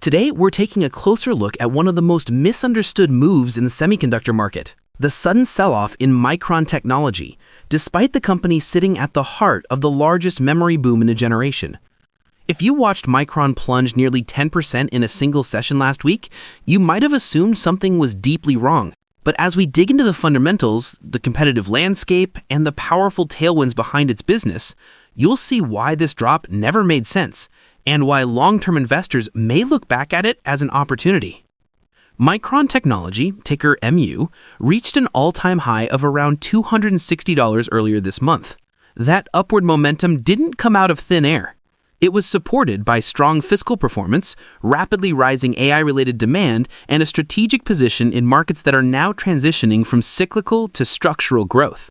Today, we're taking a closer look at one of the most misunderstood moves in the semiconductor market, the sudden sell-off in Micron Technology, despite the company sitting at the heart of the largest memory boom in a generation. If you watched Micron plunge nearly 10% in a single session last week, you might have assumed something was deeply wrong. But as we dig into the fundamentals, the competitive landscape, and the powerful tailwinds behind its business, you'll see why this drop never made sense, and why long-term investors may look back at it as an opportunity. Micron Technology, ticker MU, reached an all-time high of around $260 earlier this month. That upward momentum didn't come out of thin air. It was supported by strong fiscal performance, rapidly rising AI-related demand, and a strategic position in markets that are now transitioning from cyclical to structural growth.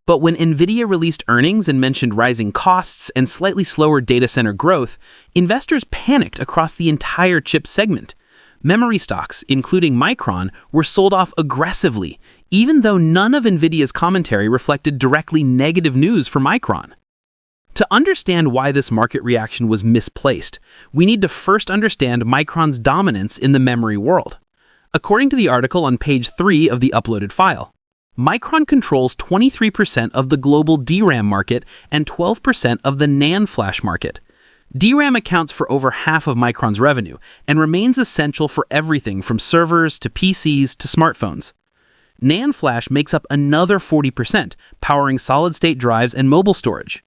But when NVIDIA released earnings and mentioned rising costs and slightly slower data center growth, investors panicked across the entire chip segment. Memory stocks, including Micron, were sold off aggressively, even though none of NVIDIA's commentary reflected directly negative news for Micron. To understand why this market reaction was misplaced, we need to first understand Micron's dominance in the memory world. According to the article on page 3 of the uploaded file, Micron controls 23% of the global DRAM market and 12% of the NAND flash market. DRAM accounts for over half of Micron's revenue and remains essential for everything from servers to PCs to smartphones. NAND flash makes up another 40%, powering solid-state drives and mobile storage.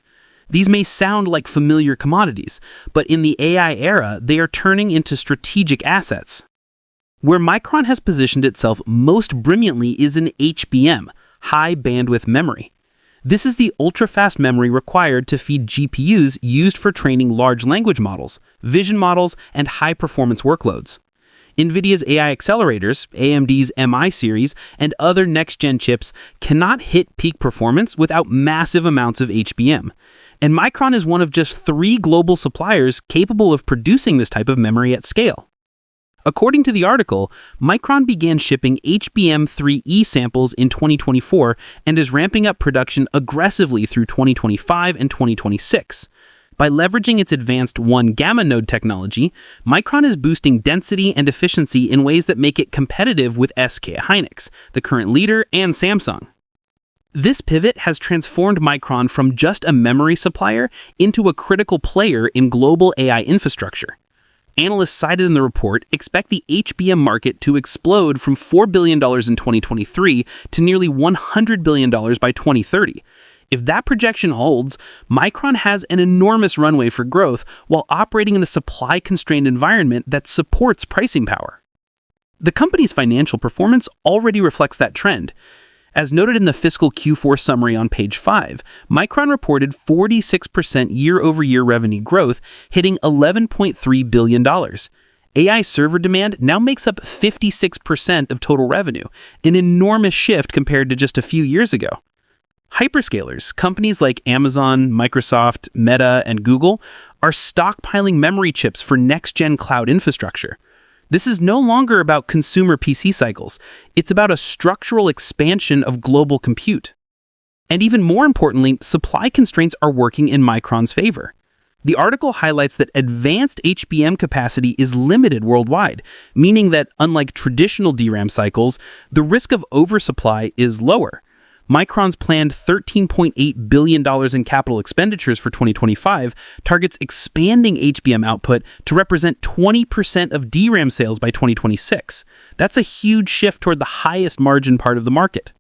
These may sound like familiar commodities, but in the AI era, they are turning into strategic assets. Where Micron has positioned itself most brilliantly is in HBM, high bandwidth memory. This is the ultra-fast memory required to feed GPUs used for training large language models, vision models, and high-performance workloads. NVIDIA's AI accelerators, AMD's MI series, and other next-gen chips cannot hit peak performance without massive amounts of HBM. And Micron is one of just 3 global suppliers capable of producing this type of memory at scale. According to the article, Micron began shipping HBM3E samples in 2024 and is ramping up production aggressively through 2025 and 2026. By leveraging its advanced 1-gamma node technology, Micron is boosting density and efficiency in ways that make it competitive with SK Hynix, the current leader, and Samsung. This pivot has transformed Micron from just a memory supplier into a critical player in global AI infrastructure. Analysts cited in the report expect the HBM market to explode from $4 billion in 2023 to nearly $100 billion by 2030. If that projection holds, Micron has an enormous runway for growth while operating in a supply-constrained environment that supports pricing power. The company's financial performance already reflects that trend. As noted in the fiscal Q4 summary on page 5, Micron reported 46% year-over-year revenue growth, hitting $11.3 billion. AI server demand now makes up 56% of total revenue, an enormous shift compared to just a few years ago. Hyperscalers, companies like Amazon, Microsoft, Meta, and Google, are stockpiling memory chips for next-gen cloud infrastructure. This is no longer about consumer PC cycles. It's about a structural expansion of global compute. And even more importantly, supply constraints are working in Micron's favor. The article highlights that advanced HBM capacity is limited worldwide, meaning that unlike traditional DRAM cycles, the risk of oversupply is lower. Micron's planned $13.8 billion in capital expenditures for 2025 targets expanding HBM output to represent 20% of DRAM sales by 2026. That's a huge shift toward the highest margin part of the market.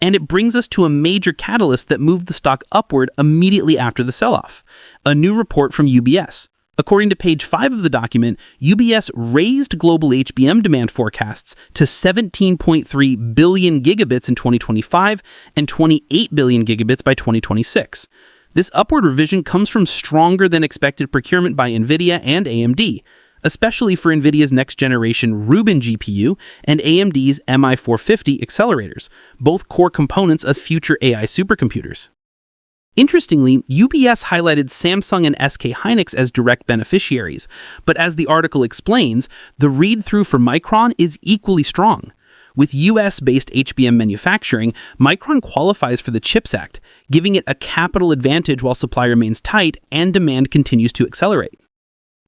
And it brings us to a major catalyst that moved the stock upward immediately after the sell-off, a new report from UBS. According to page 5 of the document, UBS raised global HBM demand forecasts to 17.3 billion gigabits in 2025 and 28 billion gigabits by 2026. This upward revision comes from stronger than expected procurement by NVIDIA and AMD, especially for NVIDIA's next-generation Rubin GPU and AMD's MI450 accelerators, both core components of future AI supercomputers. Interestingly, UBS highlighted Samsung and SK Hynix as direct beneficiaries, but as the article explains, the read-through for Micron is equally strong. With US-based HBM manufacturing, Micron qualifies for the CHIPS Act, giving it a capital advantage while supply remains tight and demand continues to accelerate.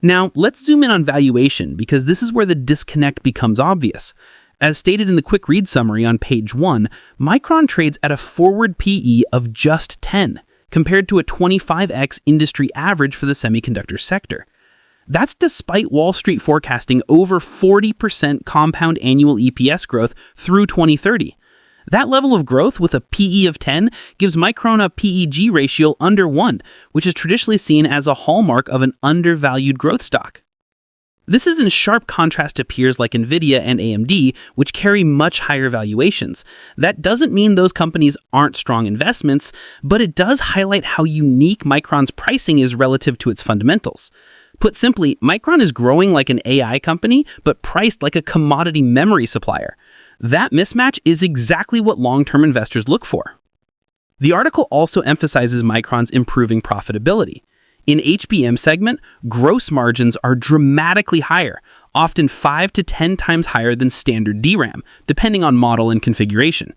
Now, let's zoom in on valuation because this is where the disconnect becomes obvious. As stated in the quick read summary on page 1, Micron trades at a forward PE of just 10, compared to a 25x industry average for the semiconductor sector. That's despite Wall Street forecasting over 40% compound annual EPS growth through 2030. That level of growth with a PE of 10 gives Micron a PEG ratio under 1, which is traditionally seen as a hallmark of an undervalued growth stock. This is in sharp contrast to peers like Nvidia and AMD, which carry much higher valuations. That doesn't mean those companies aren't strong investments, but it does highlight how unique Micron's pricing is relative to its fundamentals. Put simply, Micron is growing like an AI company, but priced like a commodity memory supplier. That mismatch is exactly what long-term investors look for. The article also emphasizes Micron's improving profitability. In HBM segment, gross margins are dramatically higher, often 5 to 10 times higher than standard DRAM, depending on model and configuration.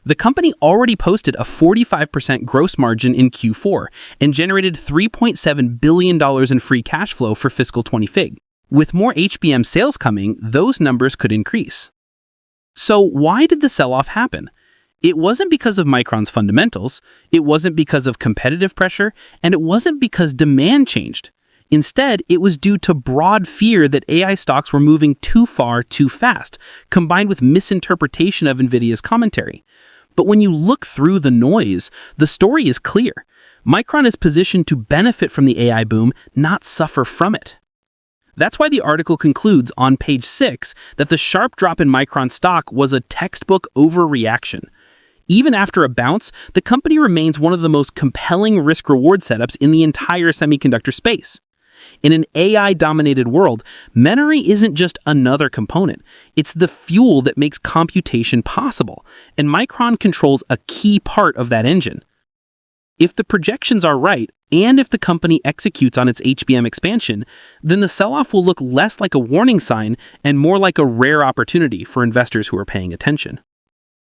The company already posted a 45% gross margin in Q4 and generated $3.7 billion in free cash flow for fiscal 2025. With more HBM sales coming, those numbers could increase. So why did the sell-off happen? It wasn't because of Micron's fundamentals, it wasn't because of competitive pressure, and it wasn't because demand changed. Instead, it was due to broad fear that AI stocks were moving too far too fast, combined with misinterpretation of Nvidia's commentary. But when you look through the noise, the story is clear. Micron is positioned to benefit from the AI boom, not suffer from it. That's why the article concludes on page 6 that the sharp drop in Micron stock was a textbook overreaction. Even after a bounce, the company remains one of the most compelling risk-reward setups in the entire semiconductor space. In an AI-dominated world, memory isn't just another component. It's the fuel that makes computation possible, and Micron controls a key part of that engine. If the projections are right, and if the company executes on its HBM expansion, then the sell-off will look less like a warning sign and more like a rare opportunity for investors who are paying attention.